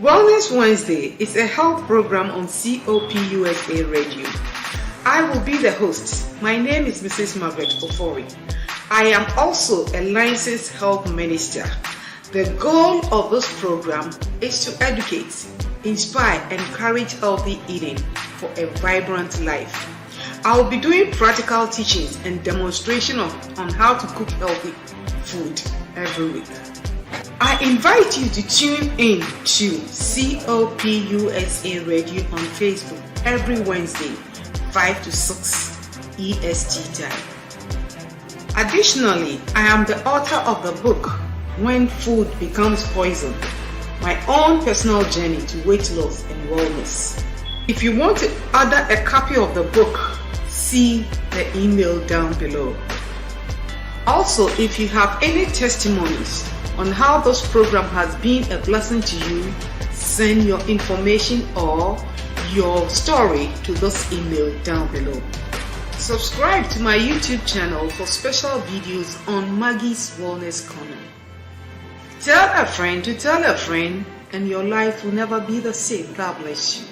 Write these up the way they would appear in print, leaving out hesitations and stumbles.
Wellness Wednesday is a health program on COPUSA Radio. I will be the host. My name is Mrs. Margaret Ofori. I am also a licensed health minister. The goal of this program is to educate, inspire, and encourage healthy eating for a vibrant life. I will be doing practical teachings and demonstration on how to cook healthy food every week. I invite you to tune in to COPUSA Radio on Facebook every Wednesday, 5 to 6 EST time. Additionally, I am the author of the book, When Food Becomes Poison, my own personal journey to weight loss and wellness. If you want to order a copy of the book, see the email down below. Also, if you have any testimonies on how this program has been a blessing to you, send your information or your story to this email down below. Subscribe to my YouTube channel for special videos on Maggie's Wellness Corner. Tell a friend to tell a friend, and your life will never be the same. God bless you.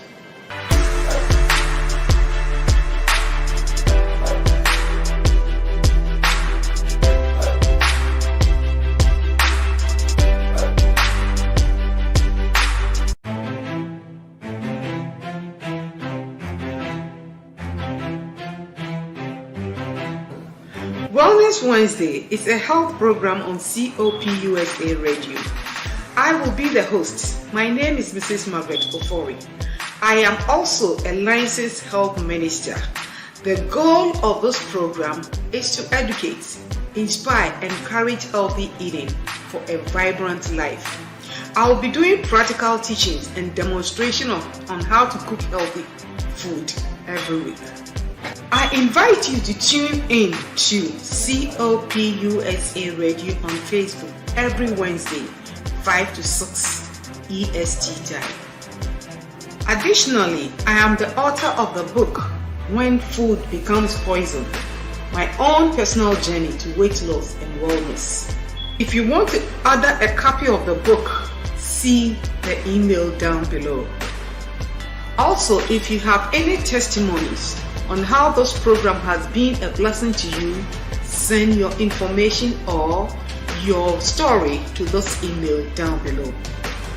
Wellness Wednesday is a health program on COPUSA Radio. I will be the host. My name is Mrs. Margaret Ofori. I am also a licensed health minister. The goal of this program is to educate, inspire, and encourage healthy eating for a vibrant life. I will be doing practical teachings and demonstration on how to cook healthy food every week. I invite you to tune in to COPUSA Radio on Facebook every Wednesday, 5 to 6 EST time. Additionally, I am the author of the book, When Food Becomes Poison, my own personal journey to weight loss and wellness. If you want to order a copy of the book, see the email down below. Also, if you have any testimonies on how this program has been a blessing to you, send your information or your story to this email down below.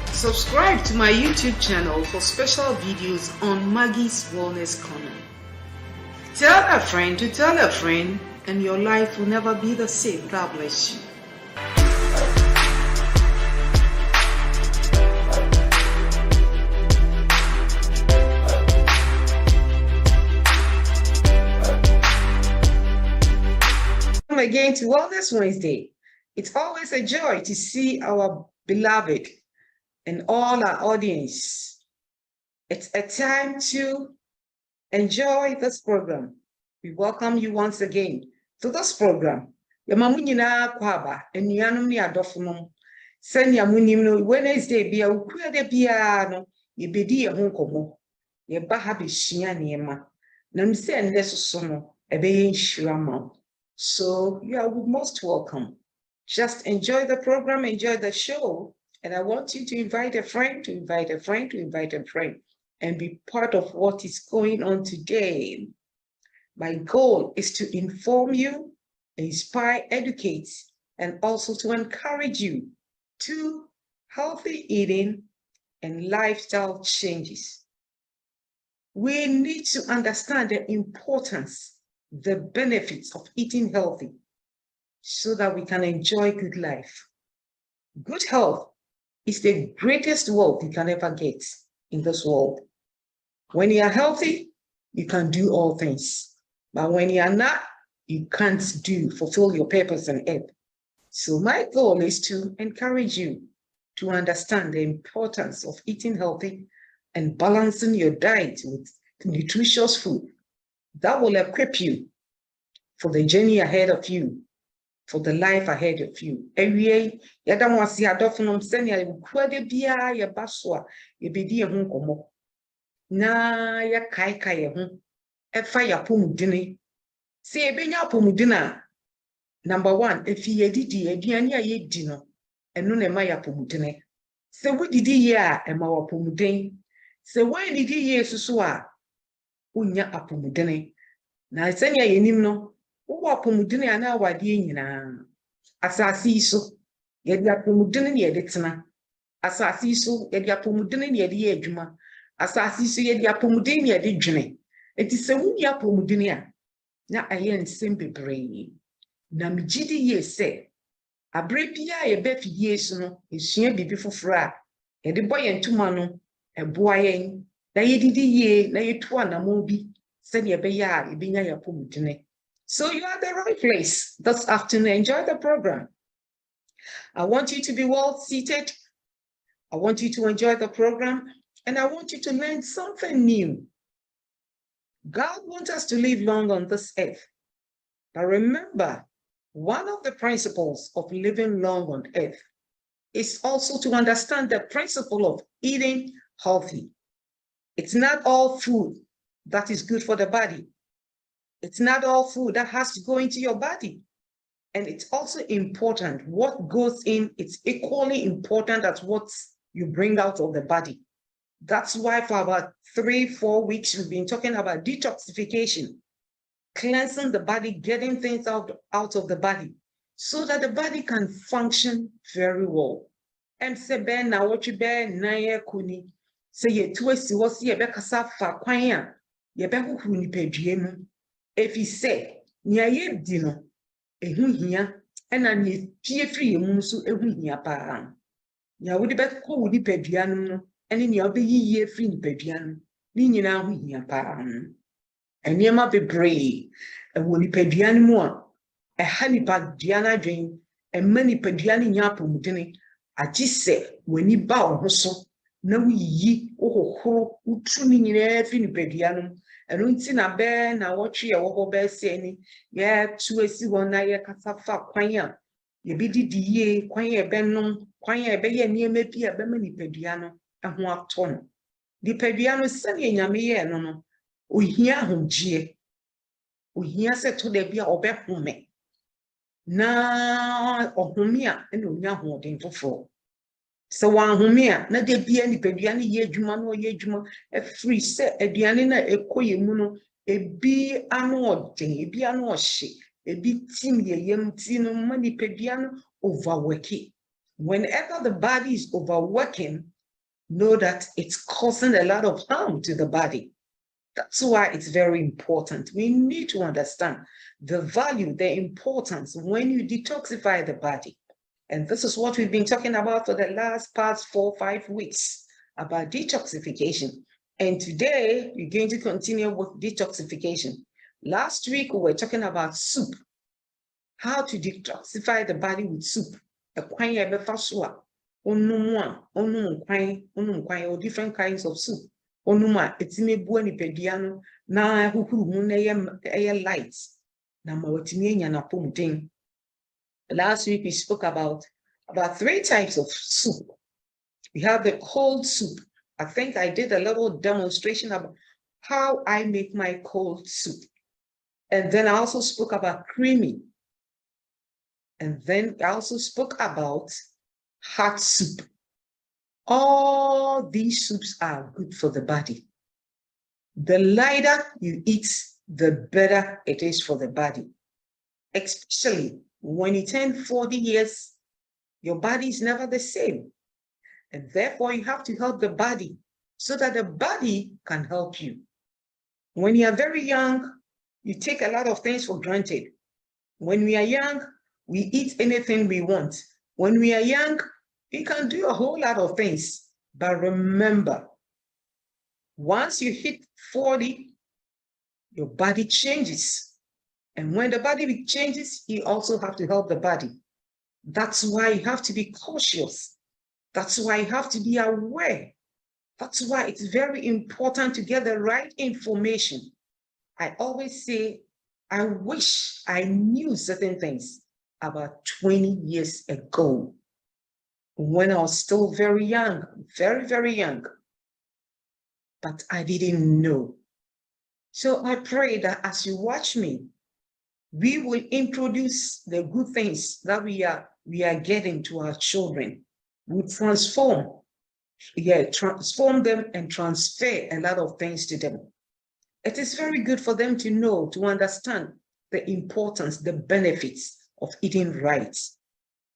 Subscribe to my YouTube channel for special videos on Maggie's Wellness Corner. Tell a friend to tell a friend, and your life will never be the same. God bless you. Again to Wellness Wednesday. It's always a joy to see our beloved and all our audience. It's a time to enjoy this program. We welcome you once again to this program. Yamamunina kwaba enuanum ni adofunum. Senya munim no Wednesday bia ukua de bia no yebedi ye ho nkomo. Ye ba ha be hia niema. Na mse ende soso no ebeye nhira ma. So you are most welcome. Just enjoy the program, enjoy the show. And I want you to invite a friend, to invite a friend, to invite a friend, and be part of what is going on today. My goal is to inform you, inspire, educate, and also to encourage you to healthy eating and lifestyle changes. We need to understand the importance, the benefits of eating healthy so that we can enjoy good life. Good health is the greatest wealth you can ever get in this world. When you are healthy, you can do all things. But when you are not, you can't fulfill your purpose on earth. So my goal is to encourage you to understand the importance of eating healthy and balancing your diet with nutritious food that will equip you for the journey ahead of you, for the life ahead of you. Every yada wasi adofunum senya kwade bia ye baswa ye bedi ye ho nkomo na ya kai ye ho efa ya pomudine se ebenya pomudina. Number 1, if ye didi aduane a ye di no eno na ma ya pomudine. So we did here and our pomudin. So when did ye susua? Unya apomudene. Na senya yenim no, wo apomudene ana wade nyina. Asasi so, ye di apomudene ne ye de tena. Asasi so, ye di apomudene ne ye de ye adwuma. Asasi so, ye di apomudene ne ye de dwene. Enti se wunya apomudene a, na aye nsem bebree. Na mjidi ye se, abre bia ye be fie so no, esua bibi foforo a, ye de boy entuma no, eboa yen. Na ye didi ye, na ye tu anamo bi, send ye be ya, ye binya ya pomudene. So you are the right place this afternoon. Enjoy the program. I want you to be well seated. I want you to enjoy the program, and I want you to learn something new. God wants us to live long on this earth. But remember, one of the principles of living long on earth is also to understand the principle of eating healthy. It's not all food that is good for the body. It's not all food that has to go into your body. And it's also important. What goes in, it's equally important as what you bring out of the body. That's why for about 3-4 weeks, we've been talking about detoxification, cleansing the body, getting things out of the body so that the body can function very well. And say, Ben, now what you bear, Naya Kuni, say ye twist, was ye bekasa fa kwanya, ye beku huni pedriemu. If he say, Nia ye dino, ehu hia, and an ye pie free musu ehu hia pa. Ya would be cool the pedrianum, and in your be ye free pedrianum, Nina hu hia pa. And ye ma be brave, and when the pedrianum, a honey bag diana drain, and many pedriani yapum dinny. I just say, when you bow, so now ye, oh, utruni in every pedianum, and untin a bear, now watch ye over bear saying, yeah, 2 a see 1 night, casafa, quanya, ye biddy ye, quanya benum, quanya bay near maybe a bemini pediano, and what ton. The pediano sending yammy, no, we hear him, gee. We hear said to the beer or bear home. Na ohumia ene onya hoden foforo so wan humia na de bia ni peduane ye adwuma no ye adwuma e free se aduane na ekoye mu no ebi anu oden ebi anu ohye ebi tim ye yem ti no mani peduane overworking. Whenever the body is overworking, know that it's causing a lot of harm to the body. That's why it's very important. We need to understand the value, the importance when you detoxify the body. And this is what we've been talking about for the past 4-5 weeks, about detoxification. And today, we're going to continue with detoxification. Last week, we were talking about soup, how to detoxify the body with soup. Or different kinds of soup. Onuma etime bua ni pediano na hukuru mu na ye lights na mawatimi enya na pomuden. Last week we spoke about 3 types of soup. We have the cold soup. I think I did a little demonstration about how I make my cold soup. And then I also spoke about creamy. And then I also spoke about hot soup. All these soups are good for the body. The lighter you eat, the better it is for the body. Especially when you turn 40 years, your body is never the same. And therefore, you have to help the body so that the body can help you. When you are very young, you take a lot of things for granted. When we are young, we eat anything we want. When we are young, we can do a whole lot of things. But remember, once you hit 40, your body changes. And when the body changes, you also have to help the body. That's why you have to be cautious. That's why you have to be aware. That's why it's very important to get the right information. I always say, I wish I knew certain things about 20 years ago, when I was still very young, very, very young. But I didn't know. So I pray that as you watch me, we will introduce the good things that we are getting to our children. We transform transform them and transfer a lot of things to them. It is very good for them to know, to understand the importance, the benefits of eating right.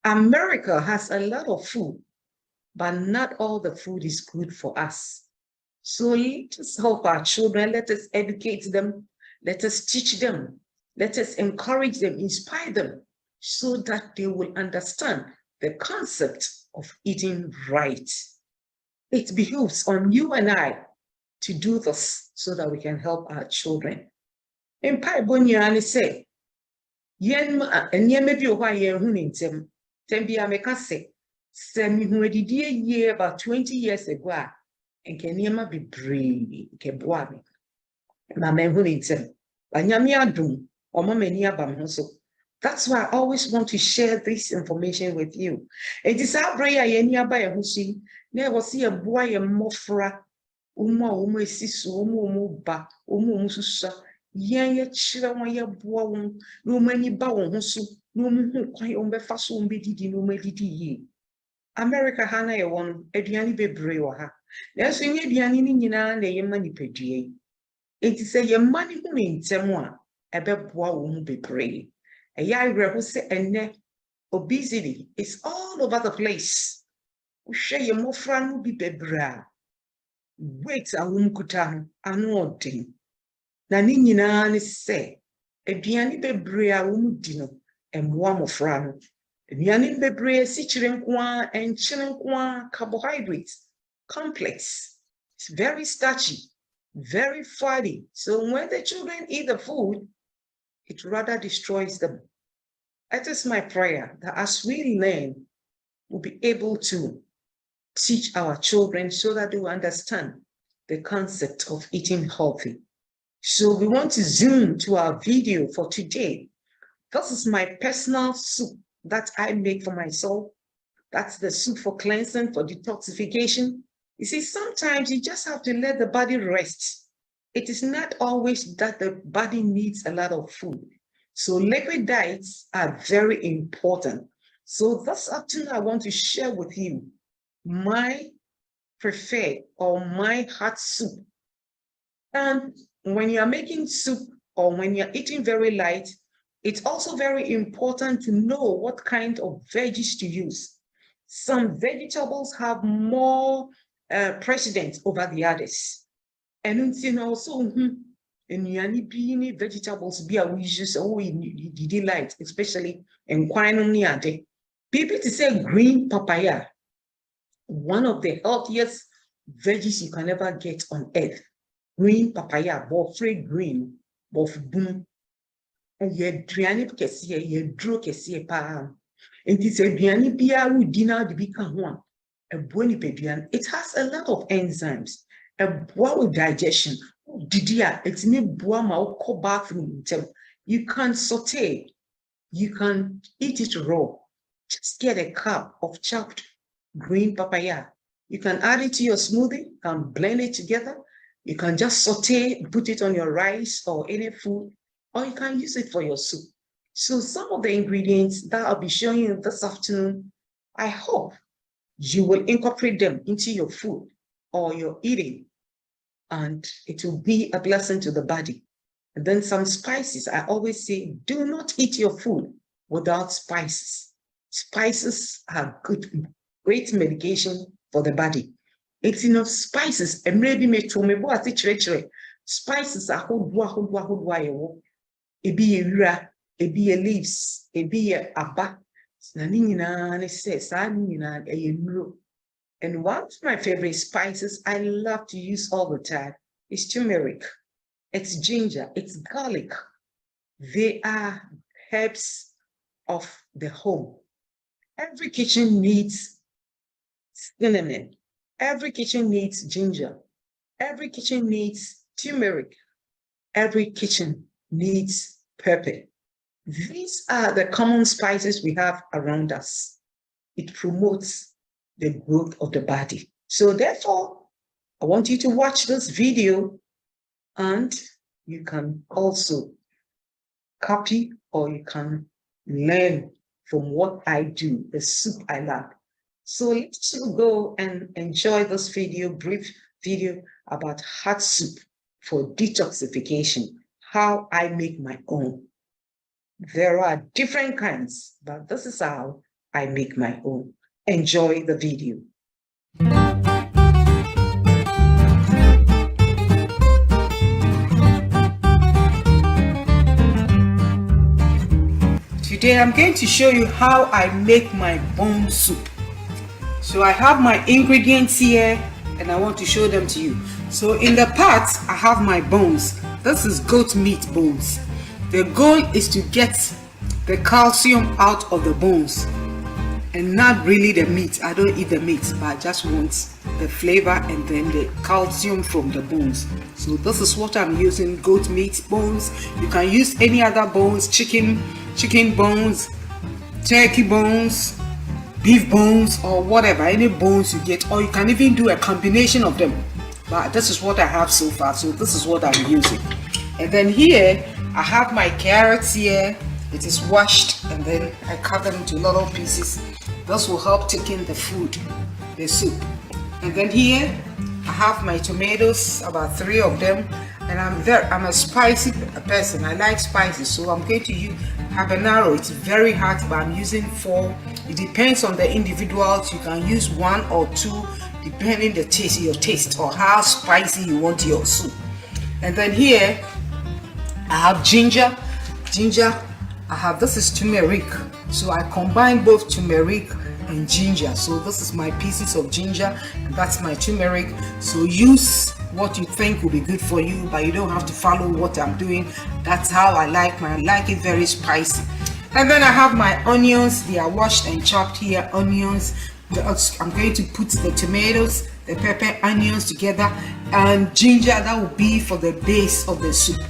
America has a lot of food, but not all the food is good for us. So let us help our children, let us educate them, let us teach them, let us encourage them, inspire them, so that they will understand the concept of eating right. It behooves on you and I to do this so that we can help our children. In Paibonia, say, yen and yen maybe why you're hunting them, Tembia Mekase, send me who did year about 20 years ago, and can yema be brave, can boami. My man hunting them, Banyamia doom, or Mamania Bamhoso. That's why I always want to share this information with you. It is our prayer, Yenia by a husi, never see a boy a mofra. Umu sisu, umu ba, mususa, ye chira ya boa, no many bow husu, no quite faso umbedidi, no medidi ye. America hana a one, Ediani bebrewa. There's any Ediani nina, ne money pedie. It is a money who in Temwa, a beboa be pray. A yagra who say and ne obesity is all over the place. We share your mofran will be bebra. Wait a wumkutan, anointing. Nanina say, a biani bebrea wumdino, and warm of ran. A biani bebrea citrine qua and chilling carbohydrates, complex. It's very starchy, very fatty. So when the children eat the food, it rather destroys them. It is my prayer that as we learn, we'll be able to teach our children so that they will understand the concept of eating healthy. So we want to zoom to our video for today. This is my personal soup that I make for myself. That's the soup for cleansing, for detoxification. You see, sometimes you just have to let the body rest. It is not always that the body needs a lot of food. So liquid diets are very important. So this afternoon, I want to share with you my preferred or my hot soup. And when you're making soup or when you're eating very light, it's also very important to know what kind of veggies to use. Some vegetables have more precedence over the others. And also, in vegetables be we use in light, especially in quinine. People to say green papaya. One of the healthiest veggies you can ever get on earth. Green papaya, both free green, both boom. And ye driani kesiye, ye drew kesiye pa. And it's a driani bia who dinner the become one. A boni pedian. It has a lot of enzymes. A boa with digestion. Didia, it's me boa ma ko bathroom. You can saute. You can eat it raw. Just get a cup of chopped green papaya. You can add it to your smoothie, you can blend it together. You can just saute, put it on your rice or any food, or you can use it for your soup. So some of the ingredients that I'll be showing you this afternoon, I hope you will incorporate them into your food or your eating, and it will be a blessing to the body. And then some spices. I always say, do not eat your food without spices. Spices are good, great medication for the body. It's enough spices, and maybe spices are whole. It be a leaves, it be a aba. And one of my favorite spices I love to use all the time is turmeric. It's ginger, it's garlic. They are herbs of the home. Every kitchen needs cinnamon. Every kitchen needs ginger. Every kitchen needs turmeric. Every kitchen needs pepper. These are the common spices we have around us. It promotes the growth of the body. So therefore, I want you to watch this video, and you can also copy or you can learn from what I do, the soup I love. So let's go and enjoy this brief video about hot soup for detoxification, how I make my own. There are different kinds, but this is how I make my own. Enjoy the video. Today I'm going to show you how I make my bone soup. So I have my ingredients here and I want to show them to you. So in the pot I have my bones. This is goat meat bones. The goal is to get the calcium out of the bones and not really the meat. I don't eat the meat, but I just want the flavor and then the calcium from the bones. So this is what I'm using, goat meat bones. You can use any other bones, chicken bones, turkey bones, beef bones, or whatever, any bones you get, or you can even do a combination of them. But this is what I have so far, so this is what I'm using. And then here I have my carrots here. It is washed and then I cut them into little pieces. This will help thicken the food, the soup. And then here I have my tomatoes, about 3 of them. And I'm a spicy person. I like spicy, so I'm going to use habanero. It's very hot, but I'm using 4. It depends on the individuals. You can use 1 or 2 depending the taste, your taste, or how spicy you want your soup. And then here I have ginger. I have, this is turmeric, so I combine both turmeric and ginger. So this is my pieces of ginger and that's my turmeric. So use what you think will be good for you, but you don't have to follow what I'm doing. That's how I like mine. I like it very spicy. And then I have my onions. They are washed and chopped here. Onions. I'm going to put the tomatoes, the pepper, onions together, and ginger. That will be for the base of the soup.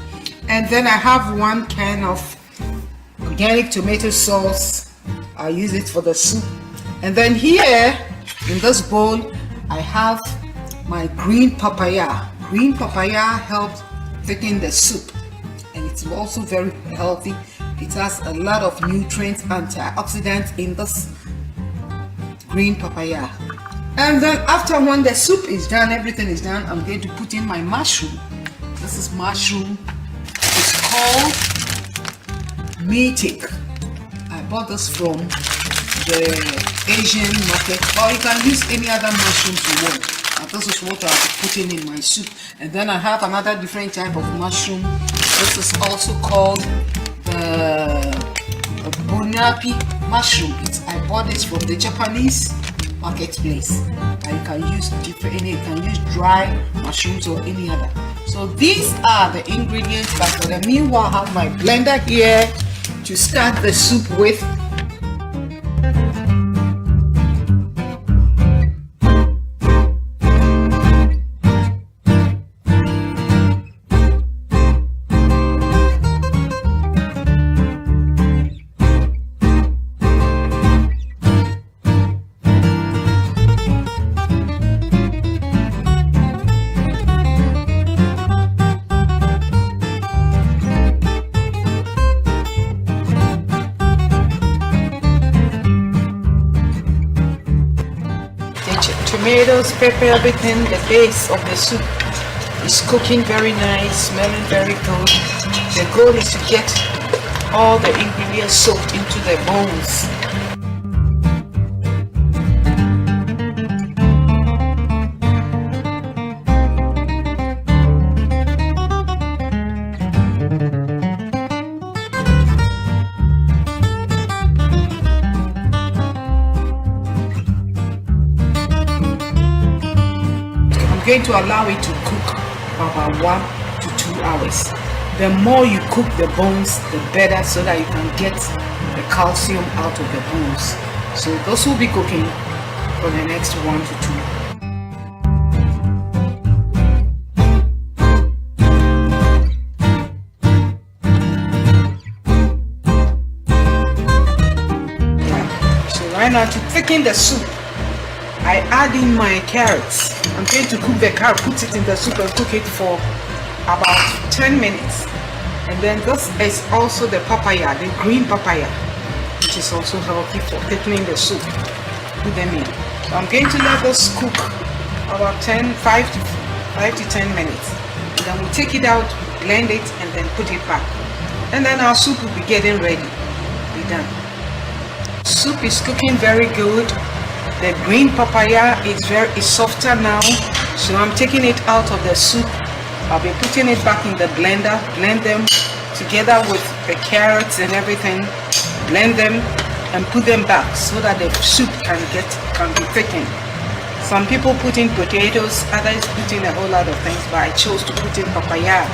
And then I have 1 can of organic tomato sauce. I use it for the soup. And then here in this bowl I have my green papaya. Green papaya helps thicken the soup and it's also very healthy. It has a lot of nutrients, antioxidants in this green papaya. And then after when the soup is done, everything is done, I'm going to put in my mushroom. This is mushroom. It's called meatik. I bought this from the Asian market, or you can use any other mushrooms you want. And this is what I'll be putting in my soup. And then I have another different type of mushroom. This is also called the bonapi mushroom. I bought this from the Japanese marketplace. And you can use different, you can use dry mushrooms or any other. So these are the ingredients, but for the meanwhile I have my blender here to start the soup with. Tomatoes, pepper, everything, the base of the soup is cooking very nice, smelling very good. The goal is to get all the ingredients soaked into the bones. Going to allow it to cook for about 1 to 2 hours. The more you cook the bones, the better, so that you can get the calcium out of the bones. So those will be cooking for the next 1 to 2. So right now, to thicken the soup, I add in my carrots. I'm going to cook the carrot, put it in the soup and cook it for about 10 minutes. And then this is also the papaya, the green papaya, which is also healthy for thickening the soup. Put them in. So I'm going to let this cook about 5 to 10 minutes. And then we'll take it out, blend it, and then put it back. And then our soup will be getting ready. Be done. Soup is cooking very good. The green papaya is softer now. So I'm taking it out of the soup. I'll be putting it back in the blender, blend them together with the carrots and everything, blend them and put them back so that the soup can be thickened. Some people put in potatoes, others put in a whole lot of things, but I chose to put in papaya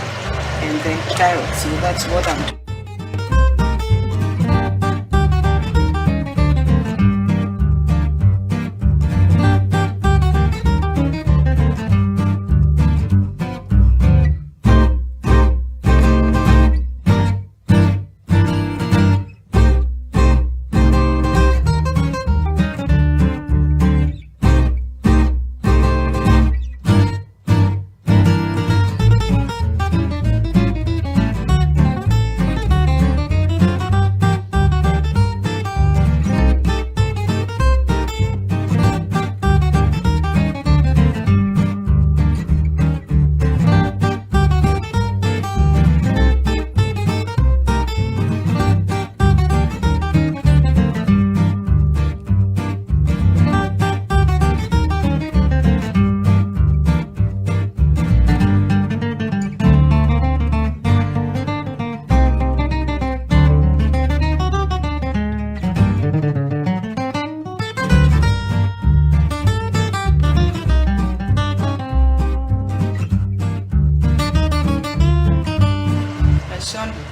and then carrots, so that's what I'm doing.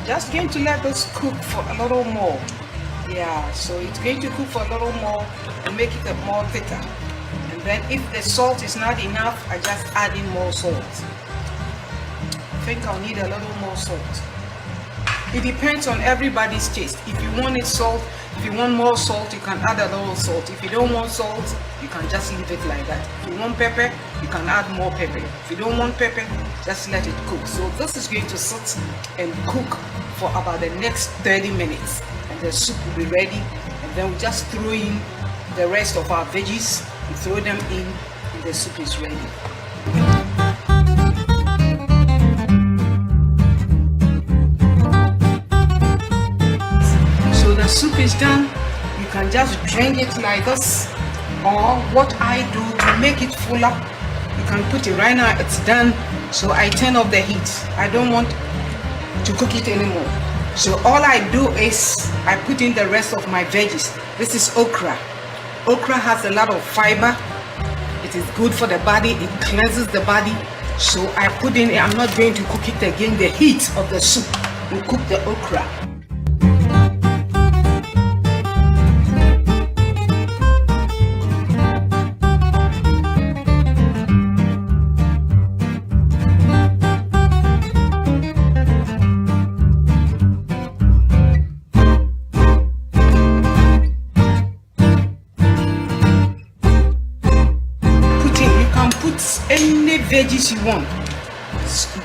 Just going to let this cook for a little more. Yeah, so it's going to cook for a little more and make it more thicker. And then if the salt is not enough, I just add in more salt. I think I'll need a little more salt. It depends on everybody's taste. If you want it salt, if you want more salt, you can add a little salt. If you don't want salt, you can just leave it like that. If you want pepper, you can add more pepper. If you don't want pepper, just let it cook. So this is going to sit and cook for about the next 30 minutes. And the soup will be ready. And then we just throw in the rest of our veggies. We throw them in and the soup is ready. The soup is done. You can just drink it like this, or what I do to make it fuller, you can put it right now. It's done, so I turn off the heat. I don't want to cook it anymore, so all I do is I put in the rest of my veggies. This is okra. Okra has a lot of fiber. It is good for the body. It cleanses the body, so I put in. I'm not going to cook it again. The heat of the soup will cook the okra. Any veggies you want.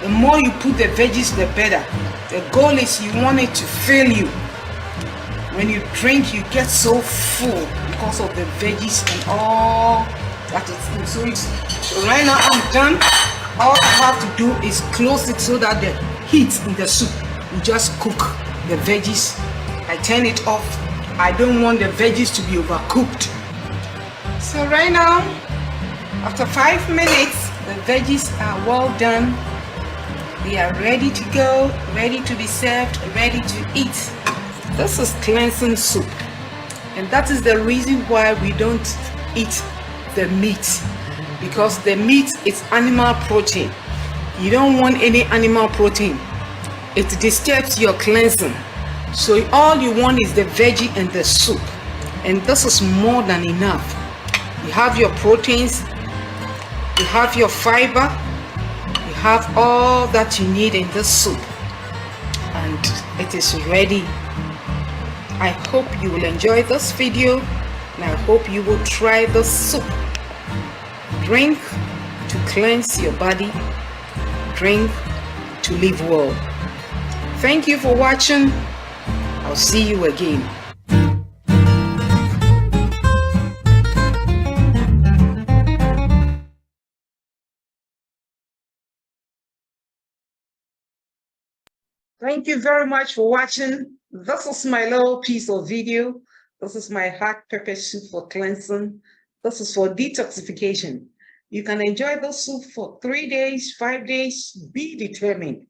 The more you put the veggies, the better. The goal is you want it to fill you. When you drink, you get so full because of the veggies and all that is in. So right now I'm done. All I have to do is close it so that the heat in the soup will just cook the veggies. I turn it off. I don't want the veggies to be overcooked. So right now, after 5 minutes, the veggies are well done. They are ready to go, ready to be served, ready to eat. This is cleansing soup. And that is the reason why we don't eat the meat. Because the meat is animal protein. You don't want any animal protein. It disturbs your cleansing. So all you want is the veggie and the soup. And this is more than enough. You have your proteins, you have your fiber, you have all that you need in this soup, and it is ready. I hope you will enjoy this video, and I hope you will try this soup. Drink to cleanse your body, drink to live well. Thank you for watching. I'll see you again. Thank you very much for watching. This is my little piece of video. This is my hot pepper soup for cleansing. This is for detoxification. You can enjoy this soup for 3 days, 5 days. Be determined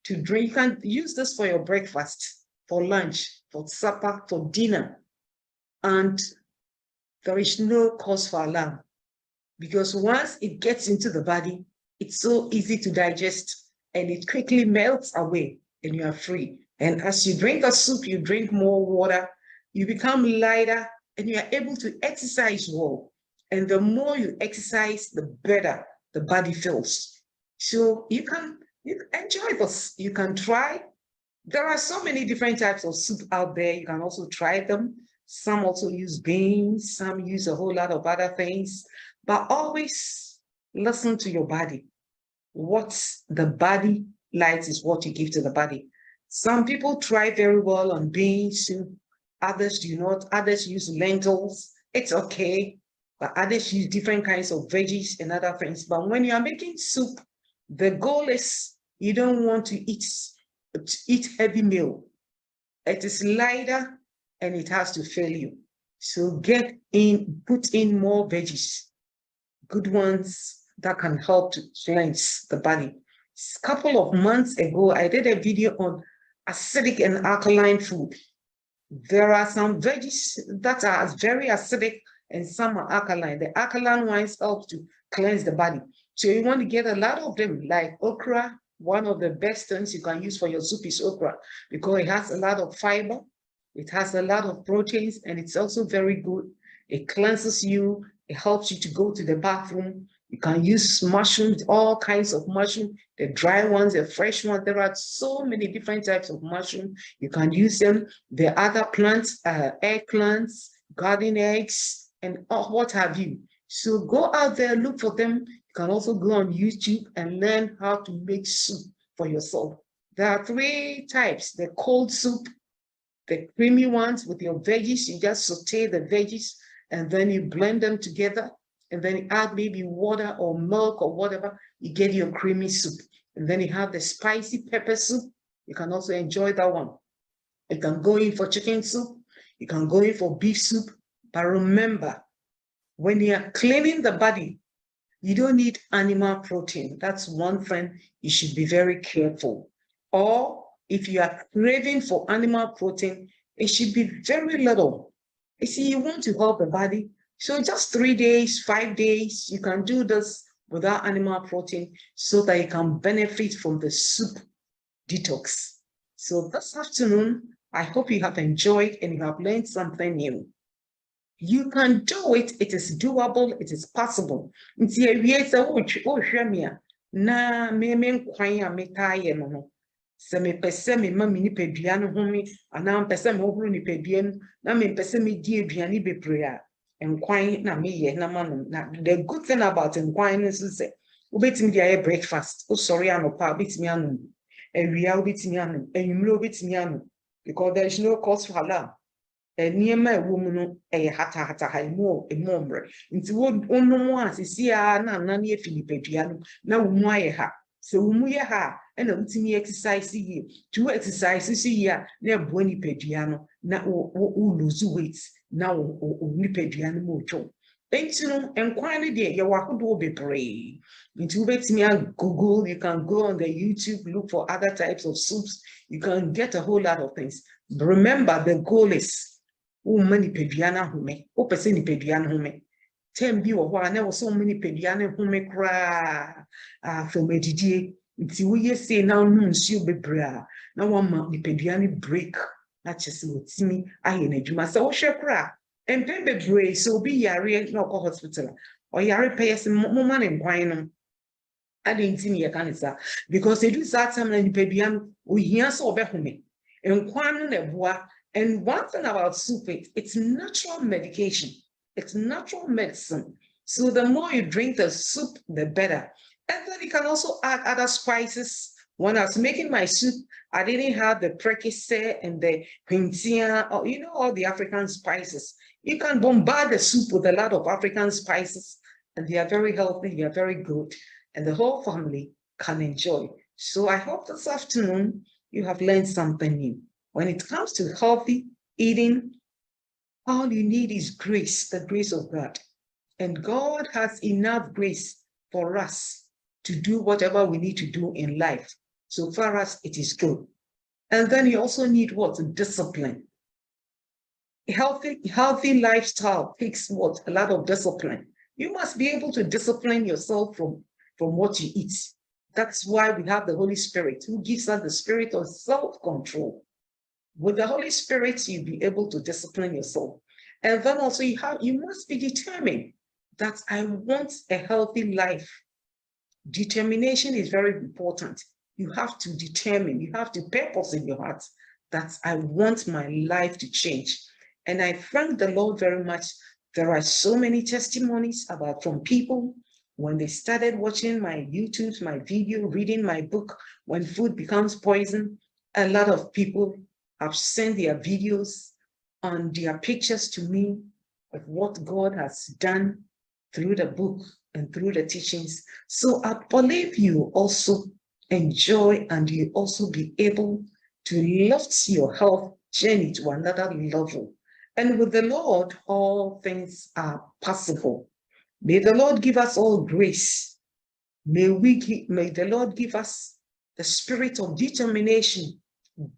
to drink. You can use this for your breakfast, for lunch, for supper, for dinner. And there is no cause for alarm, because once it gets into the body, it's so easy to digest and it quickly melts away and you are free. And as you drink the soup, you drink more water, you become lighter and you are able to exercise well. And the more you exercise, the better the body feels. So you can enjoy this. You can try. There are so many different types of soup out there. You can also try them. Some also use beans, some use a whole lot of other things, but always listen to your body. What the body likes is what you give to the body. Some people try very well on beans soup, others do not. Others use lentils. It's okay, but others use different kinds of veggies and other things. But when you are making soup, the goal is you don't want to eat heavy meal. It is lighter and it has to fill you. So put in more veggies, good ones that can help to cleanse the body. A couple of months ago, I did a video on acidic and alkaline food. There are some veggies that are very acidic and some are alkaline. The alkaline ones help to cleanse the body. So you want to get a lot of them, like okra. One of the best things you can use for your soup is okra, because it has a lot of fiber, it has a lot of proteins, and it's also very good. It cleanses you, it helps you to go to the bathroom. You can use mushrooms, all kinds of mushrooms, the dry ones, the fresh ones. There are so many different types of mushrooms. You can use them. The other plants, eggplants, garden eggs, and what have you. So go out there, look for them. You can also go on YouTube and learn how to make soup for yourself. There are 3 types: the cold soup, the creamy ones with your veggies. You just saute the veggies and then you blend them together, and then you add maybe water or milk or whatever. You get your creamy soup. And then you have the spicy pepper soup. You can also enjoy that one. You can go in for chicken soup. You can go in for beef soup. But remember, when you are cleaning the body, you don't need animal protein. That's one thing you should be very careful. Or if you are craving for animal protein, it should be very little. You see, you want to help the body. So just 3 days, 5 days, you can do this without animal protein so that you can benefit from the soup detox. So this afternoon, I hope you have enjoyed and you have learned something new. You can do it. It is doable. It is possible. Nti ewie se wo hwe me a na me nkwan a metaye no. Se me pese me ma me nipadua no home ana pese me horo nipadua no na me pese me di aduane bebre a nkwan na me ye na ma no. Na the good thing about nkwan is say obetimi dia ye breakfast. O sorry anopa obetimi anu. Ewia obetimi anu. Enwumre obetimi anu. Because there is no cause for alarm. Niema ewo mu no hata ha emomre nti wonnom asisi a na na Filipadua no na wo mu aye ha se wo mu ye ha na wutimi exercise yi to exercise si ya na ebo nipadua no na wo lose weight na wo nipadua no mo twon enti no enkwan ne de ye wahodo bebre nti wo betimi Google. You can go on the YouTube, look for other types of soups. You can get a whole lot of things. But remember, the goal is many pediana home, o person ni pediana home. Tem bi wo ho na wo so many pediana home kra from edidie. Nti wo ye say na nu nsuo bebra na wo ma ni pediana break na chese wotimi aye na adwuma. Se wo hwe kra empe bebre so bi yare na ko hospital. O yare pay mo ma ne nkwan no. Ade ntimi ye kanisa because edu that time na ni pediana o hia so obehome. Nkwan no na boa. And one thing about soup, it's natural medication. It's natural medicine. So the more you drink the soup, the better. And then you can also add other spices. When I was making my soup, I didn't have the prekese and the quintia, or all the African spices. You can bombard the soup with a lot of African spices, and they are very healthy, they are very good, and the whole family can enjoy. So I hope this afternoon you have learned something new. When it comes to healthy eating, all you need is grace, the grace of God. And God has enough grace for us to do whatever we need to do in life, so far as it is good. And then you also need what? Discipline. A healthy lifestyle takes what? A lot of discipline. You must be able to discipline yourself from what you eat. That's why we have the Holy Spirit, who gives us the spirit of self-control. With the Holy Spirit, you'll be able to discipline yourself. And then also you must be determined that I want a healthy life. Determination is very important. You have to determine, you have to purpose in your heart that I want my life to change. And I thank the Lord very much. There are so many testimonies from people when they started watching my YouTube, my video, reading my book, when food becomes poison. A lot of people have sent their videos and their pictures to me of what God has done through the book and through the teachings. So I believe you also enjoy and you also be able to lift your health journey to another level. And with the Lord, all things are possible. May the Lord give us all grace. May the Lord give us the spirit of determination,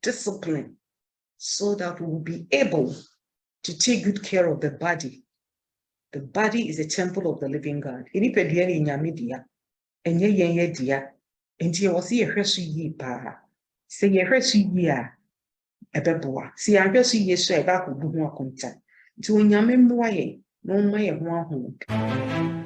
discipline, so that we will be able to take good care of the body. The body is a temple of the living God. Ebeboa si ahwe so yesu eba ko bu ho akonta nti onyame mmoa ye no mma ye ho ahomka